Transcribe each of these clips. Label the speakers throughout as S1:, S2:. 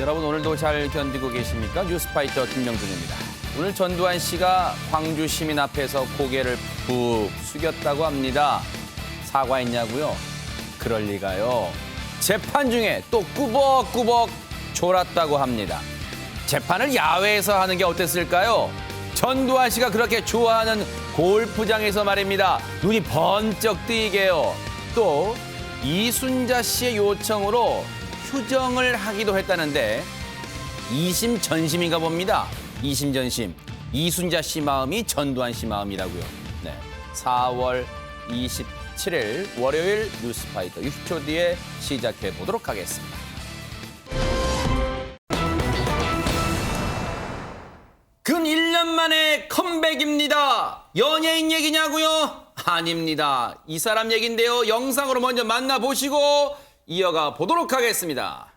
S1: 여러분 오늘도 잘 견디고 계십니까? 뉴스파이터 김명준입니다. 오늘 전두환 씨가 광주 시민 앞에서 고개를 푹 숙였다고 합니다. 사과했냐고요? 그럴 리가요. 재판 중에 또 꾸벅꾸벅 졸았다고 합니다. 재판을 야외에서 하는 게 어땠을까요? 전두환 씨가 그렇게 좋아하는 골프장에서 말입니다. 눈이 번쩍 뜨이게요. 또 이순자 씨의 요청으로 휴정을 하기도 했다는데 이심전심인가 봅니다. 이심전심. 이순자 씨 마음이 전두환 씨 마음이라고요. 네, 4월 27일 월요일 뉴스파이터 60초 뒤에 시작해 보도록 하겠습니다. 근 1년 만에 컴백입니다. 연예인 얘기냐고요? 아닙니다. 이 사람 얘긴데요. 영상으로 먼저 만나보시고 이어가 보도록 하겠습니다.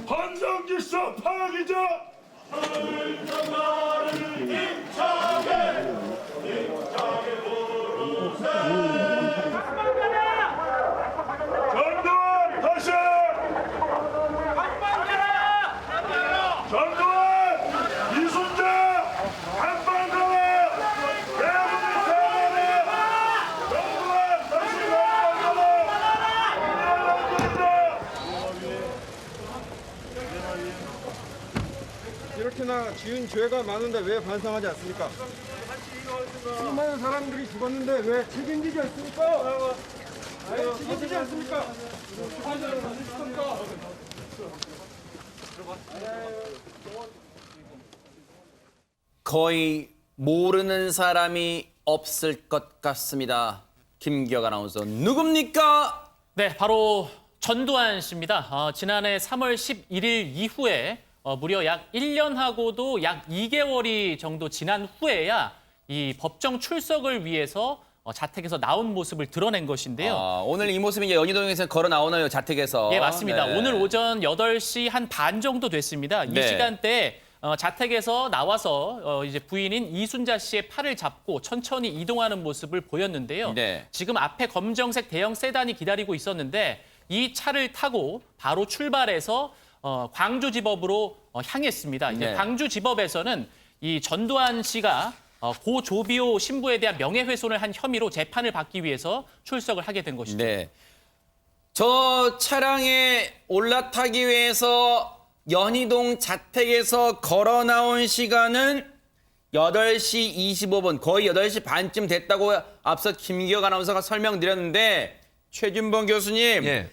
S2: 환상질서 파기자 전두환 다시 전두환 이순자 한반도와 대국민 사랑하는 전두환 다시
S3: 이렇게나 지은 죄가 많은데 왜 반성하지 않습니까? 수많은 사람들이 죽었는데 왜 책임지지 않습니까? 왜 책임지지 않습니까?
S1: 거의 모르는 사람이 없을 것 같습니다. 김기혁 아나운서 누굽니까?
S4: 네, 바로 전두환 씨입니다. 지난해 3월 11일 이후에 무려 약 1년하고도 약 2개월이 정도 지난 후에야 이 법정 출석을 위해서 자택에서 나온 모습을 드러낸 것인데요.
S1: 오늘 이 모습이 이제 연희동에서 걸어 나오나요, 자택에서?
S4: 예, 맞습니다.
S1: 네.
S4: 오늘 오전 8시 한 반 정도 됐습니다. 이
S1: 네.
S4: 시간대에 자택에서 나와서 이제 부인인 이순자 씨의 팔을 잡고 천천히 이동하는 모습을 보였는데요.
S1: 네.
S4: 지금 앞에 검정색 대형 세단이 기다리고 있었는데 이 차를 타고 바로 출발해서 광주지법으로 향했습니다. 이제
S1: 네.
S4: 광주지법에서는 이 전두환 씨가 고 조비오 신부에 대한 명예훼손을 한 혐의로 재판을 받기 위해서 출석을 하게 된 것이죠.
S1: 네. 저 차량에 올라타기 위해서 연희동 자택에서 걸어 나온 시간은 8시 25분, 거의 8시 반쯤 됐다고 앞서 김기혁 아나운서가 설명드렸는데 최준봉 교수님,
S5: 예.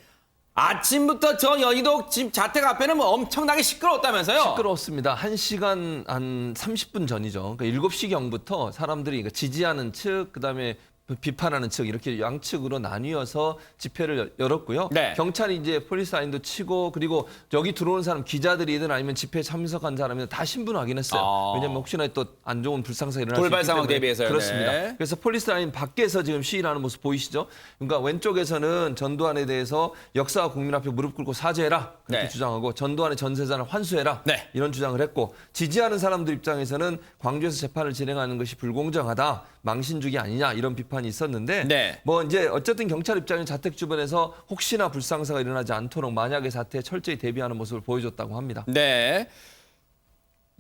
S1: 아침부터 저 연희동 집 자택 앞에는 뭐 엄청나게 시끄러웠다면서요?
S5: 시끄러웠습니다. 1시간 한 30분 전이죠. 그러니까 7시경부터 사람들이 그러니까 지지하는 측, 그다음에 비판하는 측 이렇게 양측으로 나뉘어서 집회를 열었고요.
S1: 네.
S5: 경찰이 이제 폴리스 라인도 치고 그리고 여기 들어오는 사람 기자들이든 아니면 집회에 참석한 사람이든 다 신분 확인했어요. 왜냐하면 혹시나 또 안 좋은 불상사가 일어날
S1: 돌발
S5: 수 있기
S1: 상황
S5: 때문에.
S1: 대비해서요.
S5: 그렇습니다.
S1: 네.
S5: 그래서 폴리스 라인 밖에서 지금 시위를 하는 모습 보이시죠? 그러니까 왼쪽에서는 전두환에 대해서 역사와 국민 앞에 무릎 꿇고 사죄해라 그렇게
S1: 네.
S5: 주장하고 전두환의 전 재산을 환수해라
S1: 네.
S5: 이런 주장을 했고 지지하는 사람들 입장에서는 광주에서 재판을 진행하는 것이 불공정하다. 망신주기 아니냐 이런 비판이 있었는데
S1: 네.
S5: 뭐 이제 어쨌든 경찰 입장은 자택 주변에서 혹시나 불상사가 일어나지 않도록 만약의 사태에 철저히 대비하는 모습을 보여줬다고 합니다.
S1: 네.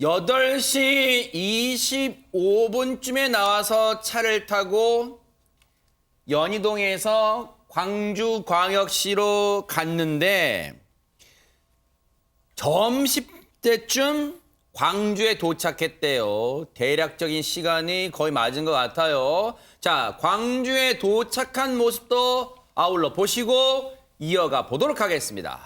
S1: 8시 25분쯤에 나와서 차를 타고 연희동에서 광주광역시로 갔는데 점심때쯤 광주에 도착했대요. 대략적인 시간이 거의 맞은 것 같아요. 자, 광주에 도착한 모습도 아울러 보시고 이어가 보도록 하겠습니다.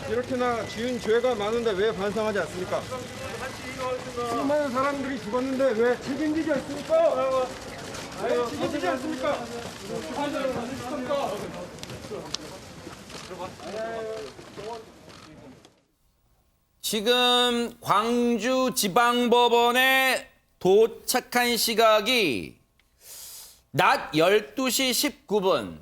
S3: 이렇게나 지은 죄가 많은데 왜 반성하지 않습니까? 수많은 사람들이 죽었는데 왜 책임지지 않습니까? 왜 책임지지 않습니까?
S1: 지금 광주지방법원에 도착한 시각이 낮 12시 19분.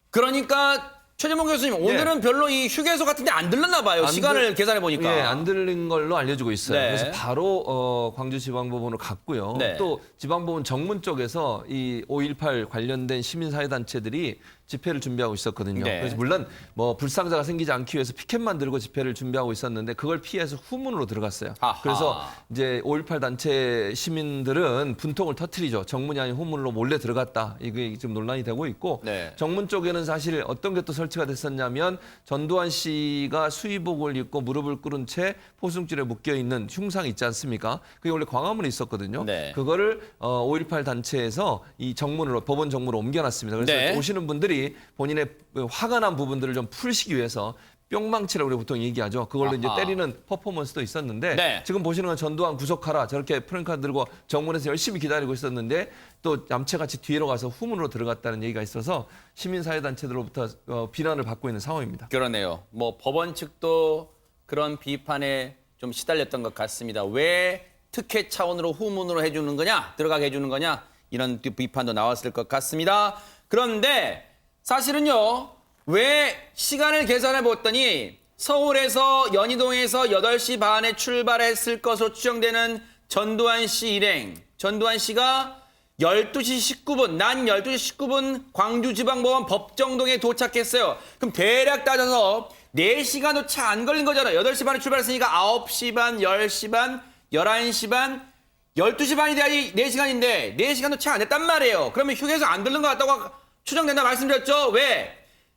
S1: 그러니까 최재봉 교수님, 오늘은 별로 이 휴게소 같은 데 안 들렀나 봐요.
S5: 안
S1: 시간을 계산해 보니까.
S5: 예, 안 들린 걸로 알려지고 있어요.
S1: 네.
S5: 그래서 바로 광주지방법원으로 갔고요.
S1: 네.
S5: 또 지방법원 정문 쪽에서 이 5.18 관련된 시민사회단체들이 집회를 준비하고 있었거든요.
S1: 네.
S5: 그래서 물론 뭐 불상자가 생기지 않기 위해서 피켓만 들고 집회를 준비하고 있었는데 그걸 피해서 후문으로 들어갔어요.
S1: 아하.
S5: 그래서 이제 5.18 단체 시민들은 분통을 터뜨리죠. 정문이 아닌 후문으로 몰래 들어갔다. 이게 지금 논란이 되고 있고
S1: 네.
S5: 정문 쪽에는 사실 어떤 게 또 설치가 됐었냐면 전두환 씨가 수의복을 입고 무릎을 꿇은 채 포승줄에 묶여 있는 흉상 있지 않습니까? 그게 원래 광화문에 있었거든요.
S1: 네.
S5: 그거를 5.18 단체에서 이 정문으로 법원 정문으로 옮겨놨습니다. 그래서
S1: 네.
S5: 오시는 분들이 본인의 화가 난 부분들을 좀 풀시기 위해서 뿅망치라고 우리 보통 얘기하죠. 그걸로 이제
S1: 아하.
S5: 때리는 퍼포먼스도 있었는데
S1: 네.
S5: 지금 보시는 건 전두환 구속하라 저렇게 프랭카드 들고 정문에서 열심히 기다리고 있었는데 또 얌체같이 뒤로 가서 후문으로 들어갔다는 얘기가 있어서 시민사회단체들로부터 비난을 받고 있는 상황입니다.
S1: 그러네요. 뭐 법원 측도 그런 비판에 좀 시달렸던 것 같습니다. 왜 특혜 차원으로 후문으로 해주는 거냐, 들어가게 해주는 거냐, 이런 비판도 나왔을 것 같습니다. 그런데 사실은요, 왜 시간을 계산해 봤더니 서울에서 연희동에서 8시 반에 출발했을 것으로 추정되는 전두환 씨 일행, 전두환 씨가 12시 19분, 낮 12시 19분 광주지방법원 법정동에 도착했어요. 그럼 대략 따져서 4시간도 차 안 걸린 거잖아요. 8시 반에 출발했으니까 9시 반, 10시 반, 11시 반, 12시 반이 돼야지 4시간인데 4시간도 채 안 됐단 말이에요. 그러면 휴게소 안 들른 것 같다고 추정된다 말씀드렸죠. 왜?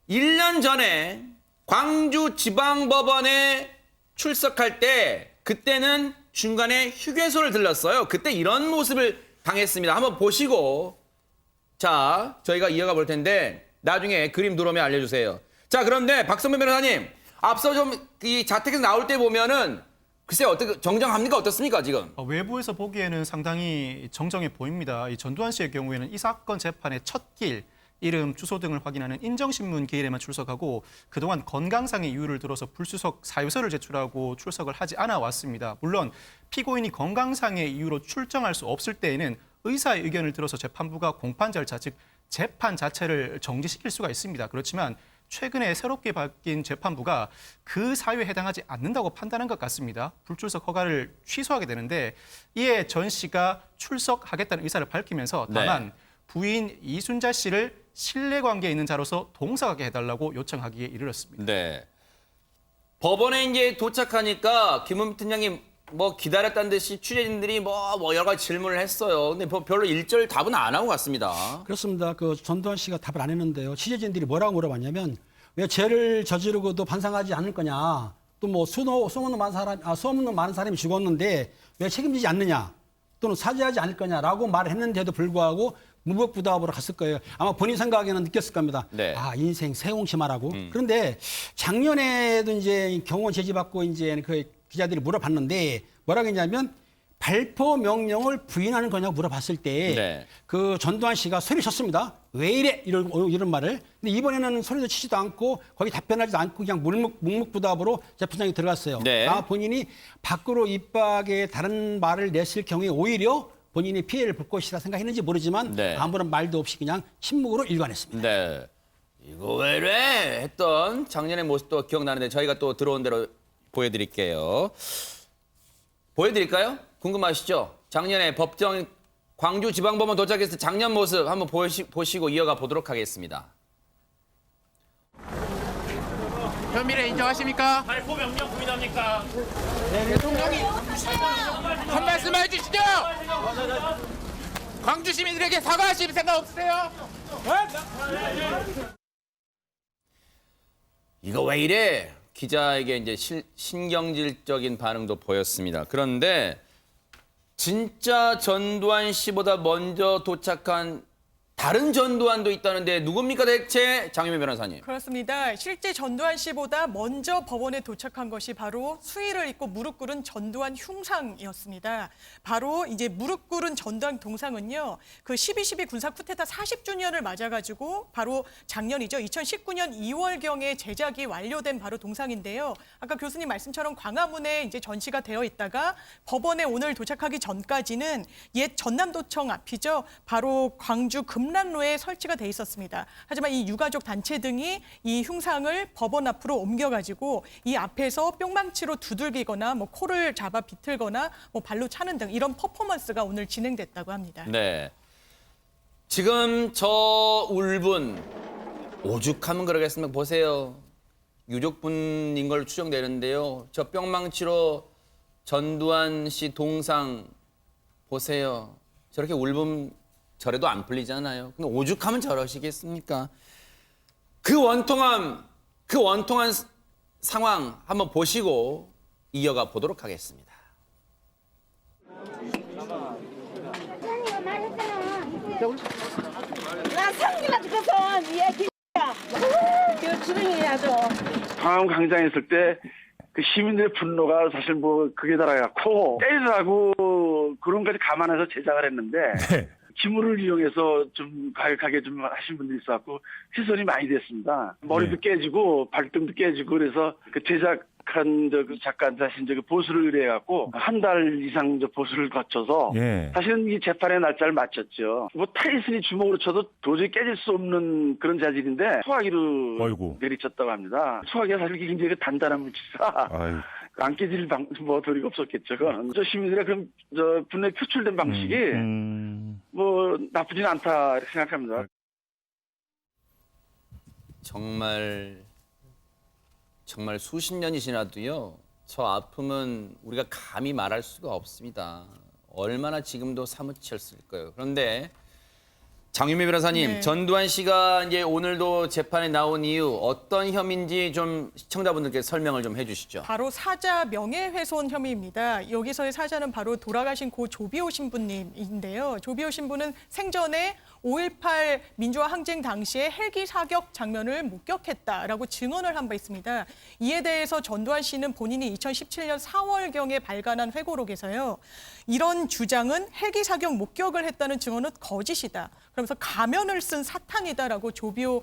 S1: 1년 전에 광주지방법원에 출석할 때 그때는 중간에 휴게소를 들렀어요. 그때 이런 모습을 당했습니다. 한번 보시고 자 저희가 이어가 볼 텐데 나중에 그림 들어오면 알려주세요. 자 그런데 박성민 변호사님 앞서 좀 이 자택에서 나올 때 보면은 글쎄 어떻게 정정합니까? 어떻습니까 지금?
S6: 외부에서 보기에는 상당히 정정해 보입니다. 이 전두환 씨의 경우에는 이 사건 재판의 첫 길, 이름, 주소 등을 확인하는 인정신문 기일에만 출석하고 그동안 건강상의 이유를 들어서 불수석 사유서를 제출하고 출석을 하지 않아 왔습니다. 물론 피고인이 건강상의 이유로 출정할 수 없을 때에는 의사의 의견을 들어서 재판부가 공판 절차, 즉 재판 자체를 정지시킬 수가 있습니다. 그렇지만 최근에 새롭게 바뀐 재판부가 그 사유에 해당하지 않는다고 판단한 것 같습니다. 불출석 허가를 취소하게 되는데 이에 전 씨가 출석하겠다는 의사를 밝히면서 다만 부인 이순자 씨를 신뢰관계에 있는 자로서 동석하게 해달라고 요청하기에 이르렀습니다.
S1: 네. 법원에 이제 도착하니까 김은미 팀장님 뭐 기다렸다는 듯이 취재진들이 뭐 여러 가지 질문을 했어요. 근데 별로 일절 답은 안 하고 갔습니다.
S7: 그렇습니다. 그 전두환 씨가 답을 안 했는데요. 취재진들이 뭐라고 물어봤냐면 왜 죄를 저지르고도 반성하지 않을 거냐. 또 뭐 소문도 많은 사람이 죽었는데 왜 책임지지 않느냐. 또는 사죄하지 않을 거냐라고 말을 했는데도 불구하고 무법부답으로 갔을 거예요. 아마 본인 생각에는 느꼈을 겁니다.
S1: 네.
S7: 아, 인생 새옹심하라고. 그런데 작년에도 이제 경호원 제지받고 이제 그 기자들이 물어봤는데 뭐라고 했냐면 발포 명령을 부인하는 거냐고 물어봤을 때 그 전두환 씨가 소리쳤습니다. 왜 이래? 이런 말을. 근데 이번에는 소리도 치지도 않고 거기 답변하지도 않고 그냥 묵묵부답으로 재판장에 들어갔어요.
S1: 네.
S7: 아마 본인이 밖으로 입밖에 다른 말을 냈을 경우에 오히려 본인이 피해를 볼 것이라 생각했는지 모르지만 아무런 말도 없이 그냥 침묵으로 일관했습니다.
S1: 네. 이거 왜 이래? 했던 작년의 모습도 기억나는데 저희가 또 들어온 대로 보여드릴게요. 보여드릴까요? 궁금하시죠? 작년에 법정 광주지방법원 도착했을 때 작년 모습 한번 보시고 이어가 보도록 하겠습니다.
S8: 혐의를 인정하십니까?
S4: 발포 명령 부인합니까?
S8: 대통령이 한 말씀 해주시죠. 광주 시민들에게 사과하실 생각 없으세요?
S1: 이거 왜 이래? 기자에게 이제 신경질적인 반응도 보였습니다. 그런데 진짜 전두환 씨보다 먼저 도착한 다른 전두환도 있다는데 누굽니까 대체? 장유미 변호사님.
S9: 그렇습니다. 실제 전두환 씨보다 먼저 법원에 도착한 것이 바로 수의를 입고 무릎 꿇은 전두환 흉상이었습니다. 바로 이제 무릎 꿇은 전두환 동상은요. 그 12.12 군사 쿠데타 40주년을 맞아가지고 바로 작년이죠. 2019년 2월경에 제작이 완료된 바로 동상인데요. 아까 교수님 말씀처럼 광화문에 이제 전시가 되어 있다가 법원에 오늘 도착하기 전까지는 옛 전남도청 앞이죠. 바로 광주 금 용란로에 설치가 돼 있었습니다. 하지만 이 유가족 단체 등이 이 흉상을 법원 앞으로 옮겨가지고 이 앞에서 뿅망치로 두들기거나 뭐 코를 잡아 비틀거나 뭐 발로 차는 등 이런 퍼포먼스가 오늘 진행됐다고 합니다.
S1: 네. 지금 저 울분 오죽하면 그러겠습니까? 보세요. 유족분인 걸 추정되는데요. 저 뿅망치로 전두환 씨 동상 보세요. 저렇게 울분 저래도 안 풀리잖아요. 근데 오죽하면 저러시겠습니까? 그 원통한 상황 한번 보시고 이어가 보도록 하겠습니다.
S10: 나 상기가 죽어서 니 애기야. 그 주둥이야죠.
S2: 광화문 광장했을 때 그 시민들의 분노가 사실 뭐 극에 달아갖고 때리라고 그런 것까지 감안해서 제작을 했는데 기물을 이용해서 좀 과격하게 좀 하신 분들이 있어갖고 훼손이 많이 됐습니다. 머리도 깨지고 발등도 깨지고 그래서 그 제작한 그 작가한테 사실 그 보수를 의뢰해갖고 한 달 이상 보수를 거쳐서 사실은 이 재판의 날짜를 맞췄죠. 뭐 타이슨이 주먹으로 쳐도 도저히 깨질 수 없는 그런 자질인데 소화기로 내리쳤다고 합니다. 소화기가 사실 굉장히 단단한 물질이라 안 깨질 뭐 도리가 없었겠죠. 저 시민들의 그럼 저 분노에 표출된 방식이 뭐 나쁘진 않다 이렇게 생각합니다.
S1: 정말 수십 년이 지나도요. 저 아픔은 우리가 감히 말할 수가 없습니다. 얼마나 지금도 사무쳤을 거예요. 그런데 장윤미 변호사님,
S9: 네.
S1: 전두환 씨가 이제 오늘도 재판에 나온 이유 어떤 혐의인지 좀 시청자분들께 설명을 좀 해주시죠.
S9: 바로 사자 명예훼손 혐의입니다. 여기서의 사자는 바로 돌아가신 고 조비오 신부님인데요. 조비오 신부는 생전에 5.18 민주화 항쟁 당시에 헬기 사격 장면을 목격했다라고 증언을 한 바 있습니다. 이에 대해서 전두환 씨는 본인이 2017년 4월경에 발간한 회고록에서요. 이런 주장은 헬기 사격 목격을 했다는 증언은 거짓이다. 그러면서 가면을 쓴 사탄이다라고 조비오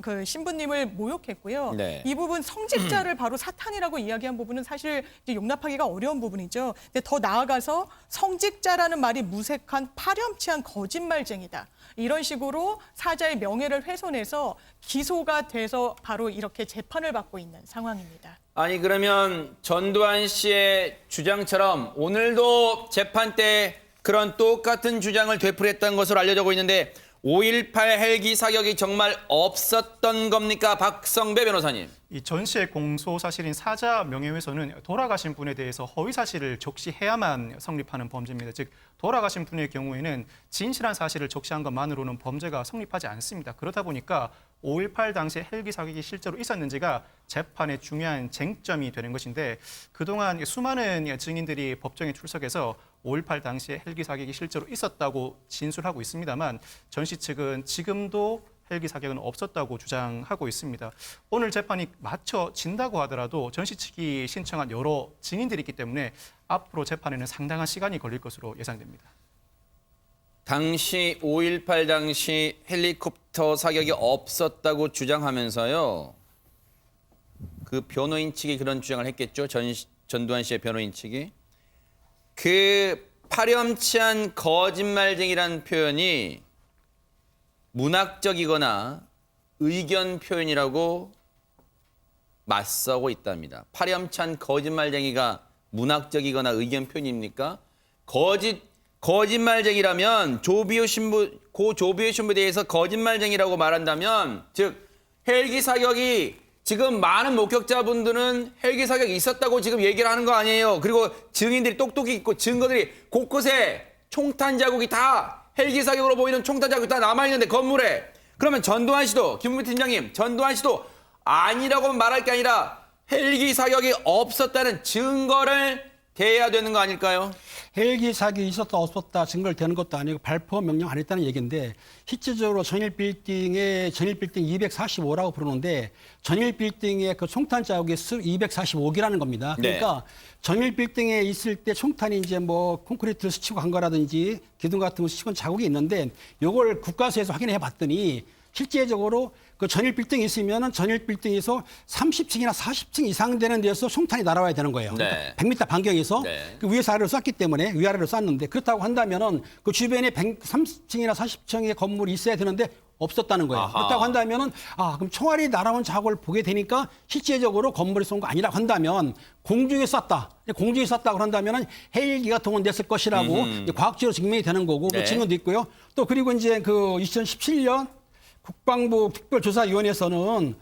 S9: 그 신부님을 모욕했고요.
S1: 네.
S9: 이 부분 성직자를 바로 사탄이라고 이야기한 부분은 사실 이제 용납하기가 어려운 부분이죠. 근데 더 나아가서 성직자라는 말이 무색한 파렴치한 거짓말쟁이다. 이런 식으로 사자의 명예를 훼손해서 기소가 돼서 바로 이렇게 재판을 받고 있는 상황입니다.
S1: 아니 그러면 전두환 씨의 주장처럼 오늘도 재판 때 그런 똑같은 주장을 되풀이했다는 것으로 알려지고 있는데 5.18 헬기 사격이 정말 없었던 겁니까? 박성배 변호사님.
S6: 이 전 씨의 공소 사실인 사자 명예훼손은 돌아가신 분에 대해서 허위 사실을 적시해야만 성립하는 범죄입니다. 즉 돌아가신 분의 경우에는 진실한 사실을 적시한 것만으로는 범죄가 성립하지 않습니다. 그러다 보니까 5.18 당시에 헬기 사격이 실제로 있었는지가 재판의 중요한 쟁점이 되는 것인데 그동안 수많은 증인들이 법정에 출석해서 5.18 당시에 헬기 사격이 실제로 있었다고 진술하고 있습니다만 전 씨 측은 지금도 헬기 사격은 없었다고 주장하고 있습니다. 오늘 재판이 마쳐진다고 하더라도 전 씨 측이 신청한 여러 증인들이 있기 때문에 앞으로 재판에는 상당한 시간이 걸릴 것으로 예상됩니다.
S1: 당시 5.18 당시 헬리콥터 사격이 없었다고 주장하면서요. 그 변호인 측이 그런 주장을 했겠죠. 전두환 씨의 변호인 측이. 그 파렴치한 거짓말쟁이라는 표현이 문학적이거나 의견 표현이라고 맞서고 있답니다. 파렴치한 거짓말쟁이가 문학적이거나 의견 표현입니까? 거짓말쟁이라면 고 조비오 신부에 대해서 거짓말쟁이라고 말한다면 즉 헬기 사격이 지금 많은 목격자분들은 헬기 사격이 있었다고 지금 얘기를 하는 거 아니에요. 그리고 증인들이 똑똑히 있고 증거들이 곳곳에 총탄 자국이 다 헬기 사격으로 보이는 총탄 자국이 다 남아있는데 건물에 그러면 전두환 씨도 김은미 팀장님 전두환 씨도 아니라고 말할 게 아니라 헬기 사격이 없었다는 증거를 대해야 되는 거 아닐까요?
S7: 헬기 사격이 있었다 없었다 증거를 대는 것도 아니고 발포 명령 안 했다는 얘기인데 실질적으로 전일빌딩에 전일빌딩 245라고 부르는데 전일빌딩의 그 총탄 자국이 245개라는 겁니다. 그러니까 네. 전일빌딩에 있을 때 총탄이 이제 뭐 콘크리트를 스치고 간 거라든지 기둥 같은 거 스치고 간 자국이 있는데 이걸 국가수에서 확인해 봤더니 실제적으로 그 전일 빌딩이 있으면은 전일 빌딩에서 30층이나 40층 이상 되는 데서 송탄이 날아와야 되는 거예요.
S1: 네.
S7: 그러니까 100m 반경에서
S1: 네.
S7: 그 위에서 아래로 쐈기 때문에 위아래로 쐈는데 그렇다고 한다면은 그 주변에 30층이나 40층의 건물이 있어야 되는데 없었다는 거예요.
S1: 아하.
S7: 그렇다고 한다면은 그럼 총알이 날아온 자국을 보게 되니까 실제적으로 건물에 쏜 거 아니라고 한다면 공중에 쐈다. 공중에 쐈다고 한다면은 헬기가 동원됐을 것이라고 이제 과학적으로 증명이 되는 거고
S1: 네.
S7: 그 증언도 있고요. 또 그리고 이제 그 2017년 국방부 특별조사위원회에서는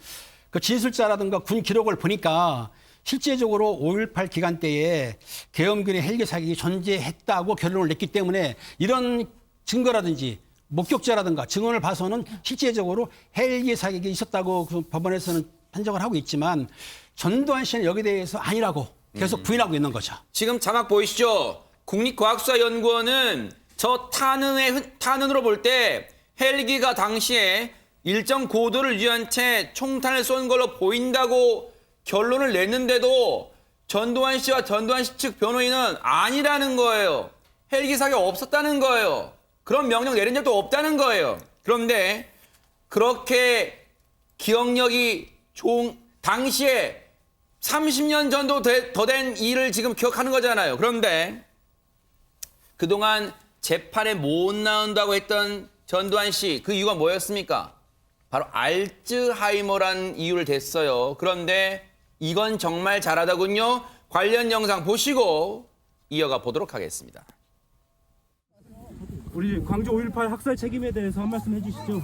S7: 그 진술자라든가 군 기록을 보니까 실제적으로 5.18 기간 때에 계엄군의 헬기 사격이 존재했다고 결론을 냈기 때문에 이런 증거라든지 목격자라든가 증언을 봐서는 실제적으로 헬기 사격이 있었다고 그 법원에서는 판정을 하고 있지만 전두환 씨는 여기에 대해서 아니라고 계속 부인하고 있는 거죠.
S1: 지금 자막 보이시죠? 국립과학수사연구원은 저 탄은으로 볼 때 헬기가 당시에 일정 고도를 유지한 채 총탄을 쏜 걸로 보인다고 결론을 냈는데도 전두환 씨와 전두환 씨 측 변호인은 아니라는 거예요. 헬기 사격 없었다는 거예요. 그런 명령 내린 적도 없다는 거예요. 그런데 그렇게 기억력이 좋은 당시에 30년 전도 더 된 일을 지금 기억하는 거잖아요. 그런데 그동안 재판에 못 나온다고 했던 전두환 씨, 그 이유가 뭐였습니까? 바로 알츠하이머란 이유를 댔어요. 그런데 이건 정말 잘하더군요. 관련 영상 보시고 이어가 보도록 하겠습니다.
S11: 우리 광주 5.18 학살 책임에 대해서 한 말씀 해주시죠.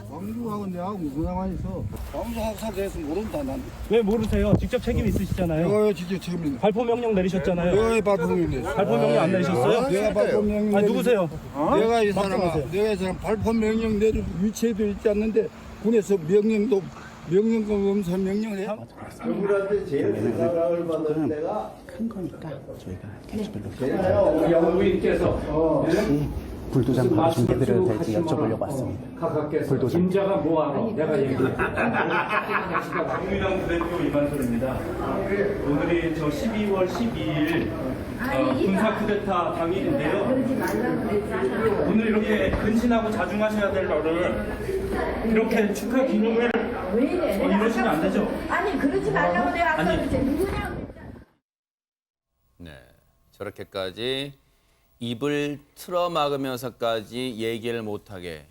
S3: 광주하고 내하고 무슨 상관이 있어? 광주 학살에 대해서 모른다 난.
S11: 왜 모르세요? 직접 책임 있으시잖아요.
S3: 내가 직접 책임인데.
S11: 발포 명령 내리셨잖아요.
S3: 내가 발포 명령 내렸어.
S11: 발포 명령 안 내리셨어요?
S3: 내가 발포 명령.
S11: 아니 누구세요?
S3: 내가 이 사람 발포 명령 내릴 위치에도 있지 않는데 군에서 명령검 검사 명령을 해. 누구한테 제일 생각을 받을 때가
S12: 큰 거니까 저희가 개수별로 영부인께서 불도장 바로 준비드려도 될지 여쭤보려고 왔습니다. 불도장. 임자가 뭐하고 내가 얘기해.
S11: 국민당 부대표 이만솔입니다. 오늘이 저 12월 12일 군사 쿠데타 당일인데요. 오늘 이렇게 근신하고 자중하셔야 될 날을 이렇게 축하 기념회를 이러시면 안 되죠.
S10: 아니 그러지 말라고 내가 아까 그랬지. 누구냐?
S1: 네, 저렇게까지 입을 틀어막으면서까지 얘기를 못하게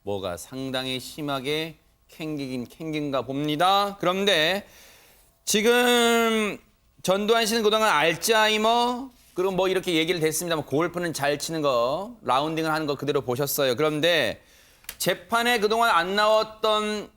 S1: 뭐가 상당히 심하게 캥긴가 봅니다. 그런데 지금 전두환 씨는 그동안 알츠하이머 그리고 뭐 이렇게 얘기를 됐습니다만 골프는 잘 치는 거, 라운딩을 하는 거 그대로 보셨어요. 그런데 재판에 그동안 안 나왔던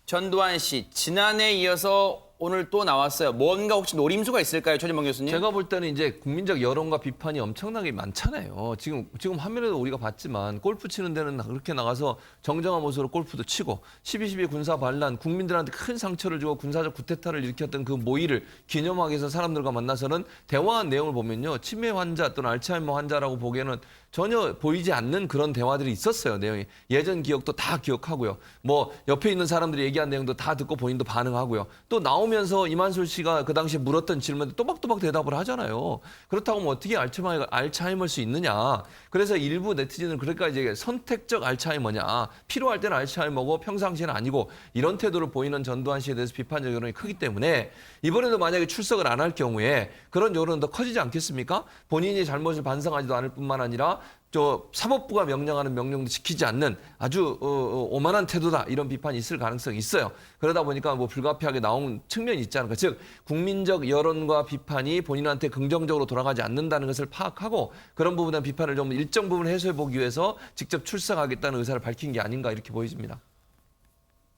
S1: 전두환 씨 지난해에 이어서 오늘 또 나왔어요. 뭔가 혹시 노림수가 있을까요, 최진봉 교수님?
S5: 제가 볼 때는 이제 국민적 여론과 비판이 엄청나게 많잖아요. 지금 화면에도 우리가 봤지만 골프 치는 데는 그렇게 나가서 정정한 모습으로 골프도 치고 12.12 군사 반란 국민들한테 큰 상처를 주고 군사적 쿠데타를 일으켰던 그 모의를 기념하기 위해서 사람들과 만나서는 대화한 내용을 보면요. 치매 환자 또는 알츠하이머 환자라고 보기에는 전혀 보이지 않는 그런 대화들이 있었어요. 내용이. 예전 기억도 다 기억하고요. 뭐 옆에 있는 사람들이 얘기한 내용도 다 듣고 본인도 반응하고요. 또 나오면서 이만솔 씨가 그 당시에 물었던 질문에 또박또박 대답을 하잖아요. 그렇다고 뭐 어떻게 알츠하이머일 수 있느냐. 그래서 일부 네티즌은 그러니까 이제 선택적 알츠하이머냐. 필요할 때는 알츠하이머고 평상시에는 아니고 이런 태도를 보이는 전두환 씨에 대해서 비판적 여론이 크기 때문에 이번에도 만약에 출석을 안 할 경우에 그런 여론은 더 커지지 않겠습니까? 본인이 잘못을 반성하지도 않을 뿐만 아니라 저 사법부가 명령하는 명령도 지키지 않는 아주 오만한 태도다 이런 비판이 있을 가능성이 있어요. 그러다 보니까 뭐 불가피하게 나온 측면이 있지 않을까. 즉 국민적 여론과 비판이 본인한테 긍정적으로 돌아가지 않는다는 것을 파악하고 그런 부분에 대한 비판을 좀 일정 부분 해소해 보기 위해서 직접 출석하겠다는 의사를 밝힌 게 아닌가 이렇게 보여집니다.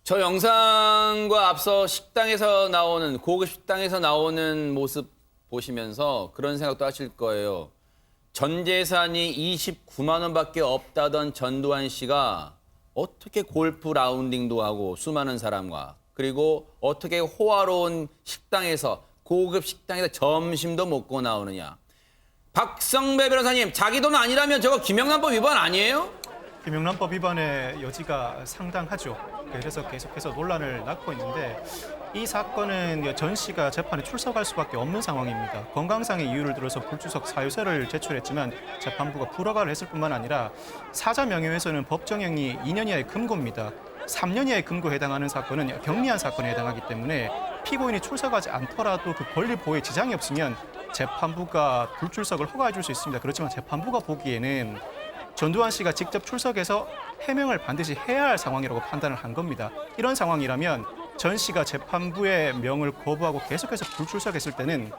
S1: 저 영상과 앞서 식당에서 나오는 고급 식당에서 나오는 모습 보시면서 그런 생각도 하실 거예요. 전 재산이 29만 원밖에 없다던 전두환 씨가 어떻게 골프 라운딩도 하고 수많은 사람과 그리고 어떻게 호화로운 식당에서 고급 식당에서 점심도 먹고 나오느냐. 박성배 변호사님, 자기 돈 아니라면 저거 김영란법 위반 아니에요?
S6: 김영란법 위반의 여지가 상당하죠. 그래서 계속해서 논란을 낳고 있는데 이 사건은 전 씨가 재판에 출석할 수밖에 없는 상황입니다. 건강상의 이유를 들어서 불출석 사유서를 제출했지만 재판부가 불허가를 했을 뿐만 아니라 사자 명예훼손은 법정형이 2년 이하의 금고입니다. 3년 이하의 금고에 해당하는 사건은 경미한 사건에 해당하기 때문에 피고인이 출석하지 않더라도 그 권리 보호에 지장이 없으면 재판부가 불출석을 허가해 줄 수 있습니다. 그렇지만 재판부가 보기에는 전두환 씨가 직접 출석해서 해명을 반드시 해야 할 상황이라고 판단을 한 겁니다. 이런 상황이라면 전 씨가 재판부의 명을 거부하고 계속해서 불출석했을 때는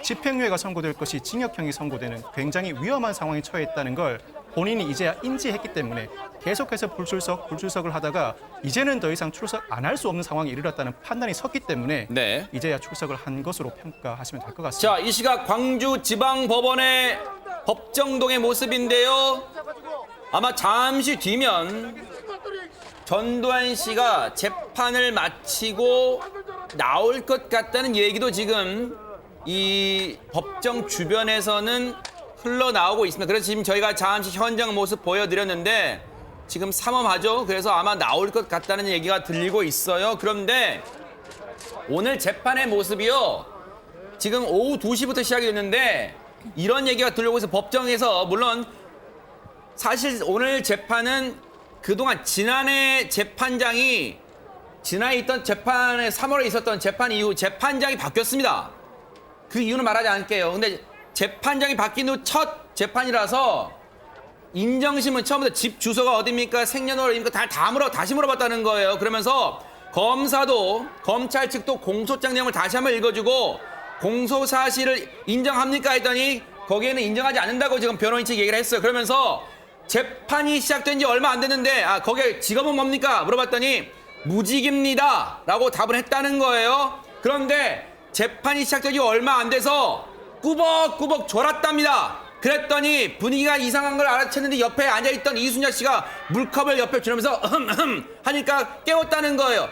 S6: 집행유예가 선고될 것이 징역형이 선고되는 굉장히 위험한 상황에 처해 있다는 걸 본인이 이제야 인지했기 때문에 계속해서 불출석을 하다가 이제는 더 이상 출석 안 할 수 없는 상황에 이르렀다는 판단이 섰기 때문에
S1: 네.
S6: 이제야 출석을 한 것으로 평가하시면 될 것 같습니다.
S1: 자, 이 시각 광주지방법원의 법정동의 모습인데요. 아마 잠시 뒤면 전두환 씨가 재판을 마치고 나올 것 같다는 얘기도 지금 이 법정 주변에서는 흘러나오고 있습니다. 그래서 지금 저희가 잠시 현장 모습 보여드렸는데 지금 삼엄하죠. 그래서 아마 나올 것 같다는 얘기가 들리고 있어요. 그런데 오늘 재판의 모습이요. 지금 오후 2시부터 시작이 됐는데 이런 얘기가 들려오고 있어서 법정에서 물론 사실 오늘 재판은 그동안 지난해 있던 재판에 3월에 있었던 재판 이후 재판장이 바뀌었습니다. 그 이유는 말하지 않을게요. 근데 재판장이 바뀐 후 첫 재판이라서 인정심은 처음부터 집 주소가 어딥니까? 생년월일입니까? 다시 물어봤다는 거예요. 그러면서 검찰 측도 공소장 내용을 다시 한번 읽어주고 공소 사실을 인정합니까? 했더니 거기에는 인정하지 않는다고 지금 변호인 측 얘기를 했어요. 그러면서 재판이 시작된 지 얼마 안 됐는데 거기에 직업은 뭡니까? 물어봤더니 무직입니다 라고 답을 했다는 거예요. 그런데 재판이 시작된 지 얼마 안 돼서 꾸벅꾸벅 졸았답니다. 그랬더니 분위기가 이상한 걸 알아챘는데 옆에 앉아있던 이순자 씨가 물컵을 옆에 주면서 하니까 깨웠다는 거예요.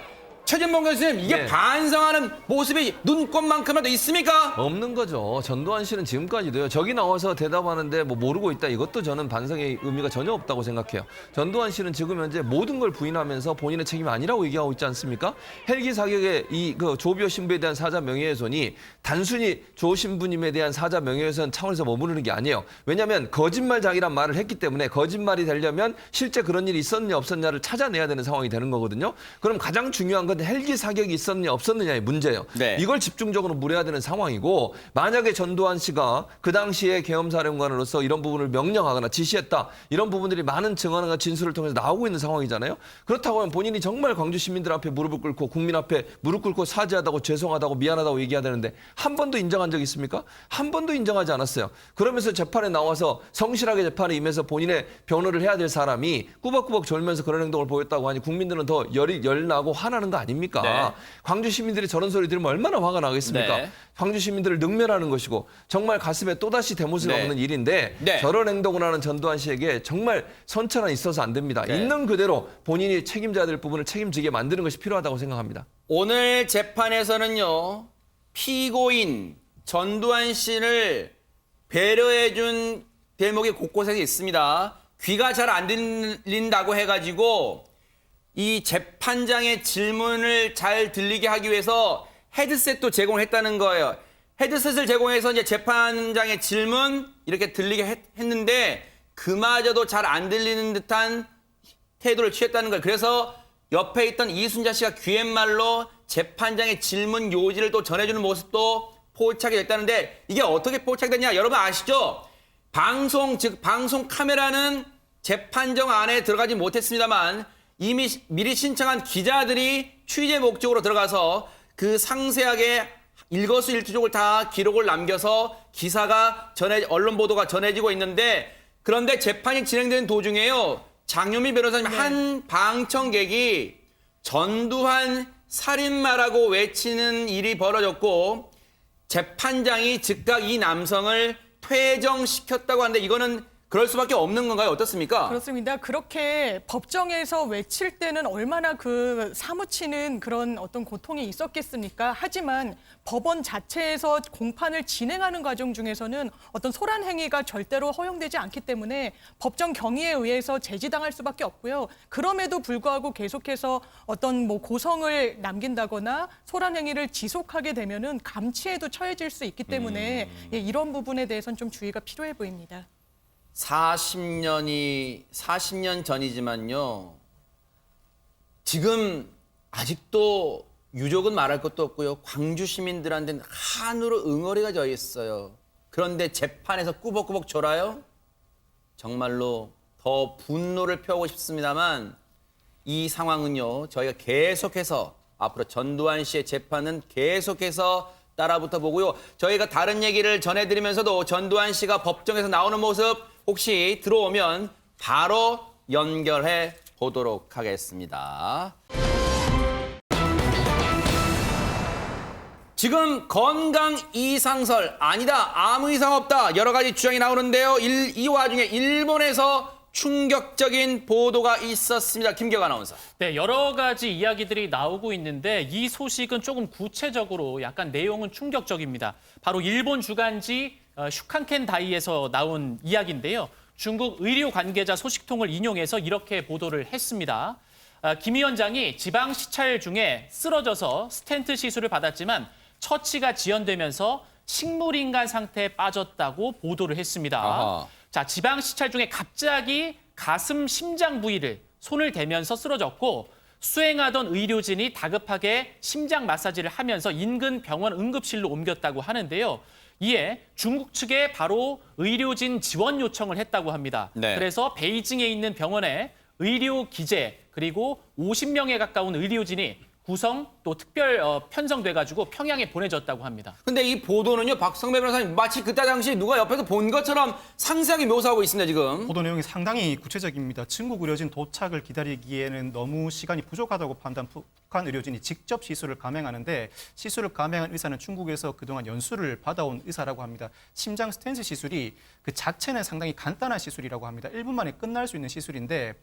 S1: 최진봉 교수님, 이게 반성하는 모습이 눈꽃만큼이라도 있습니까?
S5: 없는 거죠. 전두환 씨는 지금까지도요. 저기 나와서 대답하는데 뭐 모르고 있다. 이것도 저는 반성의 의미가 전혀 없다고 생각해요. 전두환 씨는 지금 현재 모든 걸 부인하면서 본인의 책임이 아니라고 얘기하고 있지 않습니까? 헬기 사격의 조비오 신부에 대한 사자 명예훼손이 단순히 조 신부님에 대한 사자 명예훼손 차원에서 머무르는 게 아니에요. 왜냐하면 거짓말장이란 말을 했기 때문에 거짓말이 되려면 실제 그런 일이 있었느냐 없었냐를 찾아내야 되는 상황이 되는 거거든요. 그럼 가장 중요한 건 헬기 사격이 있었느냐 없었느냐의 문제예요.
S1: 네.
S5: 이걸 집중적으로 물어야 되는 상황이고 만약에 전두환 씨가 그 당시에 계엄사령관으로서 이런 부분을 명령하거나 지시했다. 이런 부분들이 많은 증언과 진술을 통해서 나오고 있는 상황이잖아요. 그렇다고 하면 본인이 정말 광주 시민들 앞에 무릎을 꿇고 국민 앞에 무릎 꿇고 사죄하다고 죄송하다고 미안하다고 얘기해야 되는데 한 번도 인정한 적 있습니까? 한 번도 인정하지 않았어요. 그러면서 재판에 나와서 성실하게 재판에 임해서 본인의 변호를 해야 될 사람이 꾸벅꾸벅 졸면서 그런 행동을 보였다고 하니 국민들은 더 열나고 화나는 거 아닙니까?
S1: 네.
S5: 광주 시민들이 저런 소리 들으면 얼마나 화가 나겠습니까?
S1: 네.
S5: 광주 시민들을 능멸하는 것이고 정말 가슴에 또다시 대못을
S1: 네.
S5: 박는 일인데
S1: 네.
S5: 저런 행동을 하는 전두환 씨에게 정말 선처는 있어서 안 됩니다.
S1: 네.
S5: 있는 그대로 본인이 책임져야 될 부분을 책임지게 만드는 것이 필요하다고 생각합니다.
S1: 오늘 재판에서는요. 피고인 전두환 씨를 배려해준 대목이 곳곳에 있습니다. 귀가 잘 안 들린다고 해가지고 이 재판장의 질문을 잘 들리게 하기 위해서 헤드셋도 제공을 했다는 거예요. 헤드셋을 제공해서 이제 재판장의 질문 이렇게 들리게 했는데 그마저도 잘 안 들리는 듯한 태도를 취했다는 거예요. 그래서 옆에 있던 이순자 씨가 귀갯말로 재판장의 질문 요지를 또 전해주는 모습도 포착이 됐다는데 이게 어떻게 포착이 됐냐? 여러분 아시죠? 방송 카메라는 재판정 안에 들어가지 못했습니다만 이미 미리 신청한 기자들이 취재 목적으로 들어가서 그 상세하게 일거수일투족을 다 기록을 남겨서 기사가 언론 보도가 전해지고 있는데 그런데 재판이 진행되는 도중에요. 장유미 변호사님 한 방청객이 전두환 살인마라고 외치는 일이 벌어졌고 재판장이 즉각 이 남성을 퇴정시켰다고 하는데 이거는 그럴 수밖에 없는 건가요? 어떻습니까?
S9: 그렇습니다. 그렇게 법정에서 외칠 때는 얼마나 그 사무치는 그런 어떤 고통이 있었겠습니까? 하지만 법원 자체에서 공판을 진행하는 과정 중에서는 어떤 소란 행위가 절대로 허용되지 않기 때문에 법정 경위에 의해서 제지당할 수밖에 없고요. 그럼에도 불구하고 계속해서 어떤 뭐 고성을 남긴다거나 소란 행위를 지속하게 되면은 감치에도 처해질 수 있기 때문에 예, 이런 부분에 대해서는 좀 주의가 필요해 보입니다.
S1: 40년 전이지만요. 지금 아직도 유족은 말할 것도 없고요. 광주 시민들한테는 한으로 응어리가 져 있어요. 그런데 재판에서 꾸벅꾸벅 졸아요? 정말로 더 분노를 표하고 싶습니다만 이 상황은요. 저희가 계속해서 앞으로 전두환 씨의 재판은 계속해서 따라붙어 보고요. 저희가 다른 얘기를 전해드리면서도 전두환 씨가 법정에서 나오는 모습 혹시 들어오면 바로 연결해 보도록 하겠습니다. 지금 건강 이상설 아니다. 아무 이상 없다. 여러 가지 주장이 나오는데요. 이 와중에 일본에서 충격적인 보도가 있었습니다. 김경 아나운서.
S4: 네, 여러 가지 이야기들이 나오고 있는데 이 소식은 조금 구체적으로 약간 내용은 충격적입니다. 바로 일본 주간지 슈칸켄 다이에서 나온 이야기인데요. 중국 의료 관계자 소식통을 인용해서 이렇게 보도를 했습니다. 김 위원장이 지방 시찰 중에 쓰러져서 스텐트 시술을 받았지만 처치가 지연되면서 식물인간 상태에 빠졌다고 보도를 했습니다.
S1: 아하.
S4: 자, 지방 시찰 중에 갑자기 가슴, 심장 부위를 손을 대면서 쓰러졌고 수행하던 의료진이 다급하게 심장 마사지를 하면서 인근 병원 응급실로 옮겼다고 하는데요. 이에 중국 측에 바로 의료진 지원 요청을 했다고 합니다.
S1: 네.
S4: 그래서 베이징에 있는 병원에 의료 기재 그리고 50명에 가까운 의료진이 구성 또 특별 편성돼가지고 평양에 보내졌다고 합니다.
S1: 근데 이 보도는요, 박성배 변호사님 마치 그때 당시 누가 옆에서 본 것처럼 상세하게 묘사하고 있습니다, 지금.
S6: 보도 내용이 상당히 구체적입니다. 중국 의료진 도착을 기다리기에는 너무 시간이 부족하다고 판단 북한 의료진이 직접 시술을 감행하는데 시술을 감행한 의사는 중국에서 그동안 연수를 받아온 의사라고 합니다. 심장 스텐트 시술이 그 자체는 상당히 간단한 시술이라고 합니다. 1분 만에 끝날 수 있는 시술인데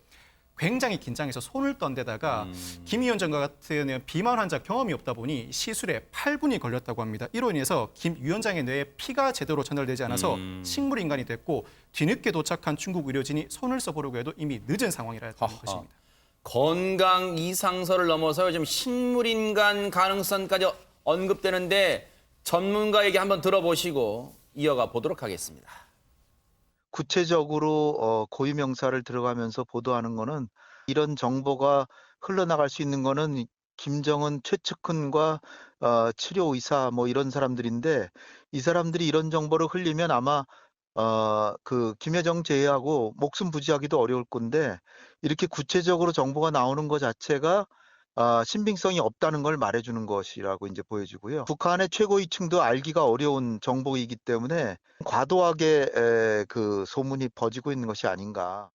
S6: 굉장히 긴장해서 손을 떤 데다가 김 위원장과 같은 비만 환자 경험이 없다 보니 시술에 8분이 걸렸다고 합니다. 이로 인해서 김 위원장의 뇌에 피가 제대로 전달되지 않아서 식물인간이 됐고 뒤늦게 도착한 중국 의료진이 손을 써보려고 해도 이미 늦은 상황이라는 것입니다.
S1: 건강 이상설을 넘어서 요즘 식물인간 가능성까지 언급되는데 전문가 얘기 한번 들어보시고 이어가 보도록 하겠습니다.
S13: 구체적으로 고유명사를 들어가면서 보도하는 거는 이런 정보가 흘러나갈 수 있는 거는 김정은 최측근과 치료의사 뭐 이런 사람들인데 이 사람들이 이런 정보를 흘리면 아마 그 김여정 제외하고 목숨 부지하기도 어려울 건데 이렇게 구체적으로 정보가 나오는 것 자체가 신빙성이 없다는 걸 말해주는 것이라고 이제 보여지고요. 북한의 최고위층도 알기가 어려운 정보이기 때문에 과도하게 그 소문이 퍼지고 있는 것이 아닌가.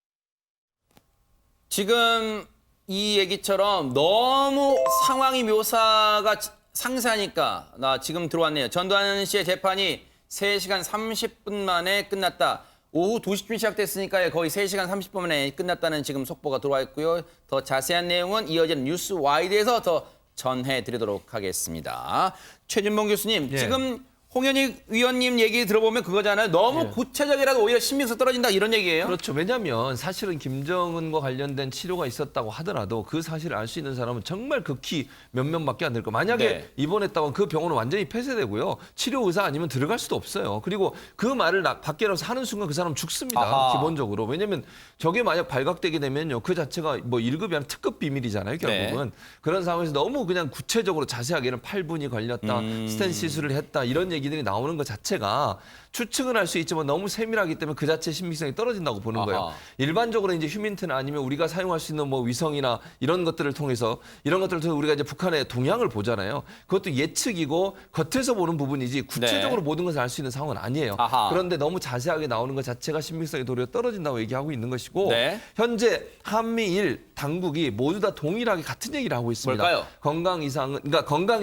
S1: 지금 이 얘기처럼 너무 상황이 묘사가 상세하니까 나 지금 들어왔네요. 전두환 씨의 재판이 3시간 30분 만에 끝났다. 오후 2시쯤 시작됐으니까 거의 3시간 30분 만에 끝났다는 지금 속보가 들어와 있고요. 더 자세한 내용은 이어지는 뉴스 와이드에서 더 전해드리도록 하겠습니다. 최진봉 교수님, 지금 홍현익 위원님 얘기 들어보면 그거잖아요. 너무 구체적이라도 오히려 신빙성 떨어진다 이런 얘기예요.
S5: 그렇죠. 왜냐하면 사실은 김정은과 관련된 치료가 있었다고 하더라도 그 사실을 알 수 있는 사람은 정말 극히 몇 명밖에 안 될 거예요. 만약에 입원했다고 그 병원은 완전히 폐쇄되고요. 치료 의사 아니면 들어갈 수도 없어요. 그리고 그 말을 밖에 나서 하는 순간 그 사람 죽습니다.
S1: 아하.
S5: 기본적으로. 왜냐하면 저게 만약 발각되게 되면요. 그 자체가 뭐 1급이 아니라 특급 비밀이잖아요. 결국은. 그런 상황에서 너무 그냥 구체적으로 자세하게는 8분이 걸렸다. 스텐 시술을 했다. 이런 얘기들이 나오는 것 자체가 추측은 할 수 있지만 너무 세밀하기 때문에 그 자체의 신빙성이 떨어진다고 보는 거예요. 일반적으로 이제 휴민트나 아니면 우리가 사용할 수 있는 뭐 위성이나 이런 것들을 통해서 우리가 이제 북한의 동향을 보잖아요. 그것도 예측이고 겉에서 보는 부분이지 구체적으로 모든 것을 알 수 있는 상황은 아니에요. 그런데 너무 자세하게 나오는 것 자체가 신빙성이 도리어 떨어진다고 얘기하고 있는 것이고 현재 한미일 당국이 모두 다 동일하게 같은 얘기를 하고 있습니다.
S1: 뭘까요?
S5: 건강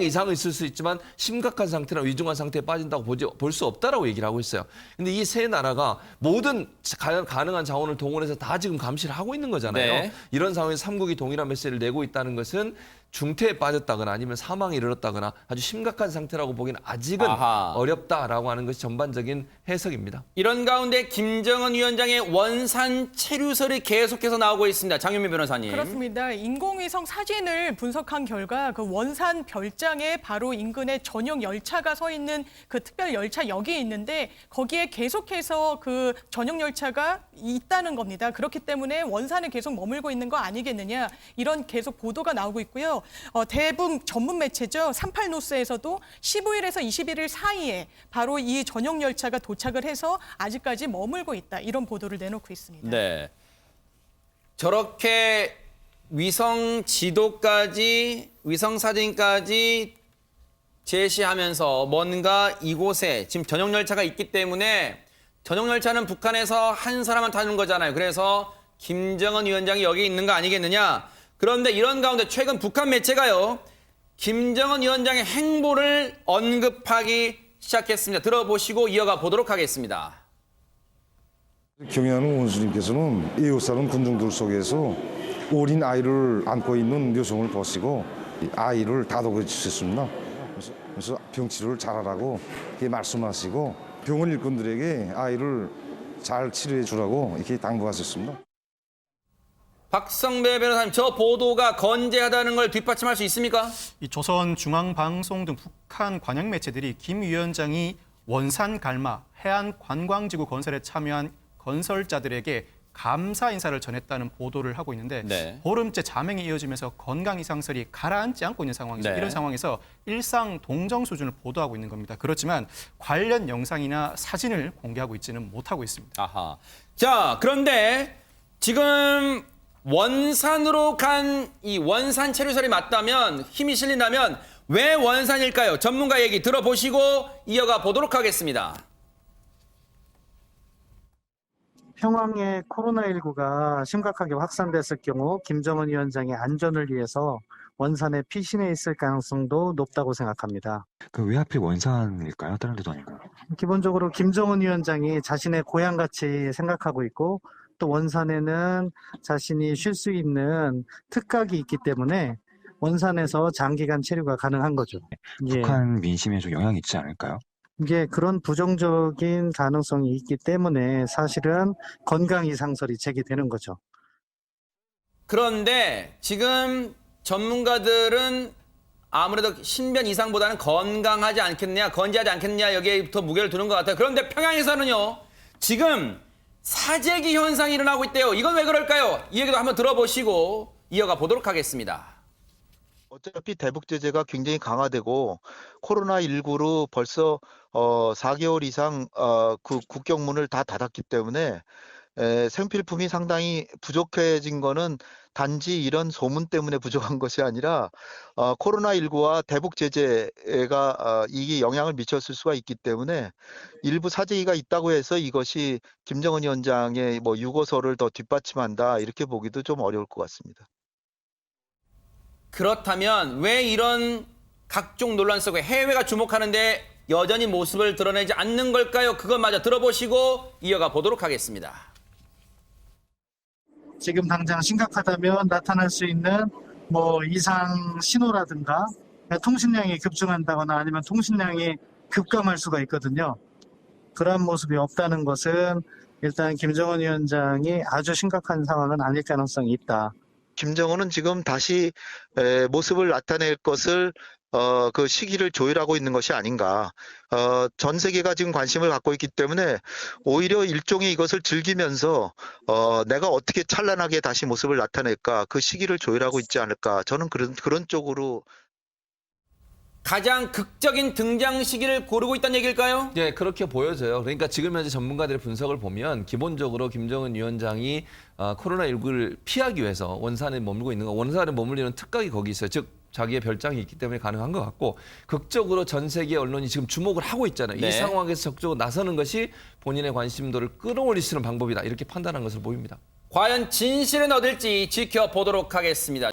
S5: 이상은 있을 수 있지만 심각한 상태나 위중한 상태에 빠진다고 볼 수 없다라고 얘기를 하고 하고 있어요. 근데 이 세 나라가 모든 가능한 자원을 동원해서 다 지금 감시를 하고 있는 거잖아요.
S1: 네.
S5: 이런 상황에서 삼국이 동일한 메시지를 내고 있다는 것은 중태에 빠졌다거나 아니면 사망에 이르렀다거나 아주 심각한 상태라고 보기는 아직은
S1: 아하.
S5: 어렵다라고 하는 것이 전반적인 해석입니다.
S1: 이런 가운데 김정은 위원장의 원산 체류설이 계속해서 나오고 있습니다. 장윤미 변호사님.
S9: 그렇습니다. 인공위성 사진을 분석한 결과 그 원산 별장에 바로 인근에 전용 열차가 서 있는 그 특별 열차역이 있는데 거기에 계속해서 그 전용 열차가 있다는 겁니다. 그렇기 때문에 원산에 계속 머물고 있는 거 아니겠느냐 이런 계속 보도가 나오고 있고요. 대북 전문 매체죠. 38노스에서도 15일에서 21일 사이에 바로 이 전용 열차가 도착을 해서 아직까지 머물고 있다. 이런 보도를 내놓고 있습니다.
S1: 네. 저렇게 위성 지도까지, 위성 사진까지 제시하면서 뭔가 이곳에 지금 전용 열차가 있기 때문에 전용 열차는 북한에서 한 사람만 타는 거잖아요. 그래서 김정은 위원장이 여기 있는 거 아니겠느냐. 그런데 이런 가운데 최근 북한 매체가요. 김정은 위원장의 행보를 언급하기 시작했습니다. 들어보시고 이어가 보도록 하겠습니다.
S14: 경애하는 원수님께서는 이웃사는 군중들 속에서 어린 아이를 안고 있는 여성을 보시고 아이를 다독여 주셨습니다. 그래서 병치료를 잘하라고 이렇게 말씀하시고 병원 일꾼들에게 아이를 잘 치료해 주라고 이렇게 당부하셨습니다.
S1: 박성배 변호사님, 저 보도가 건재하다는 걸 뒷받침할 수 있습니까?
S6: 이 조선중앙방송 등 북한 관영 매체들이 김 위원장이 원산 갈마 해안관광지구 건설에 참여한 건설자들에게 감사 인사를 전했다는 보도를 하고 있는데
S1: 네.
S6: 보름째 잠행이 이어지면서 건강 이상설이 가라앉지 않고 있는 상황이죠.
S1: 네.
S6: 이런 상황에서 일상 동정 수준을 보도하고 있는 겁니다. 그렇지만 관련 영상이나 사진을 공개하고 있지는 못하고 있습니다.
S1: 아하. 자, 그런데 지금 원산으로 간 이 원산 체류설이 맞다면, 힘이 실린다면 왜 원산일까요? 전문가 얘기 들어보시고 이어가 보도록 하겠습니다.
S15: 평양에 코로나19가 심각하게 확산됐을 경우 김정은 위원장의 안전을 위해서 원산에 피신해 있을 가능성도 높다고 생각합니다.
S16: 왜 하필 원산일까요? 다른 데도 아니고.
S15: 기본적으로 김정은 위원장이 자신의 고향같이 생각하고 있고 또 원산에는 자신이 쉴 수 있는 특각이 있기 때문에 원산에서 장기간 체류가 가능한 거죠.
S16: 북한 민심에 좀 영향이 있지 않을까요?
S15: 이게 그런 부정적인 가능성이 있기 때문에 사실은 건강 이상설이 제기되는 거죠.
S1: 그런데 지금 전문가들은 아무래도 신변 이상보다는 건강하지 않겠느냐, 건재하지 않겠느냐 여기에부터 무게를 두는 것 같아요. 그런데 평양에서는요, 지금 사재기 현상이 일어나고 있대요. 이건 왜 그럴까요? 이 얘기도 한번 들어보시고 이어가 보도록 하겠습니다.
S13: 어차피 대북 제재가 굉장히 강화되고 코로나19로 벌써 4개월 이상 그 국경문을 다 닫았기 때문에 생필품이 상당히 부족해진 거는 단지 이런 소문 때문에 부족한 것이 아니라 코로나19와 대북 제재가 이게 영향을 미쳤을 수가 있기 때문에 일부 사재기가 있다고 해서 이것이 김정은 위원장의 뭐 유고서를 더 뒷받침한다 이렇게 보기도 좀 어려울 것 같습니다.
S1: 그렇다면 왜 이런 각종 논란 속에 해외가 주목하는데 여전히 모습을 드러내지 않는 걸까요? 그것마저 들어보시고 이어가 보도록 하겠습니다.
S15: 지금 당장 심각하다면 나타날 수 있는 뭐 이상 신호라든가 통신량이 급증한다거나 아니면 통신량이 급감할 수가 있거든요. 그러한 모습이 없다는 것은 일단 김정은 위원장이 아주 심각한 상황은 아닐 가능성이 있다.
S13: 김정은은 지금 다시 모습을 나타낼 것을 그 시기를 조율하고 있는 것이 아닌가. 전 세계가 지금 관심을 갖고 있기 때문에 오히려 일종의 이것을 즐기면서 내가 어떻게 찬란하게 다시 모습을 나타낼까 그 시기를 조율하고 있지 않을까. 저는 그런 쪽으로.
S1: 가장 극적인 등장 시기를 고르고 있다는 얘기일까요?
S5: 네, 그렇게 보여져요. 그러니까 지금 현재 전문가들의 분석을 보면 기본적으로 김정은 위원장이 코로나19를 피하기 위해서 원산에 머물고 있는 거, 원산에 머물리는 특각이 거기 있어요. 즉 자기의 별장이 있기 때문에 가능한 것 같고 극적으로 전 세계 언론이 지금 주목을 하고 있잖아요.
S1: 네.
S5: 이 상황에서 적극적으로 나서는 것이 본인의 관심도를 끌어올릴 수 있는 방법이다. 이렇게 판단한 것으로 보입니다.
S1: 과연 진실은 어딜지 지켜보도록 하겠습니다.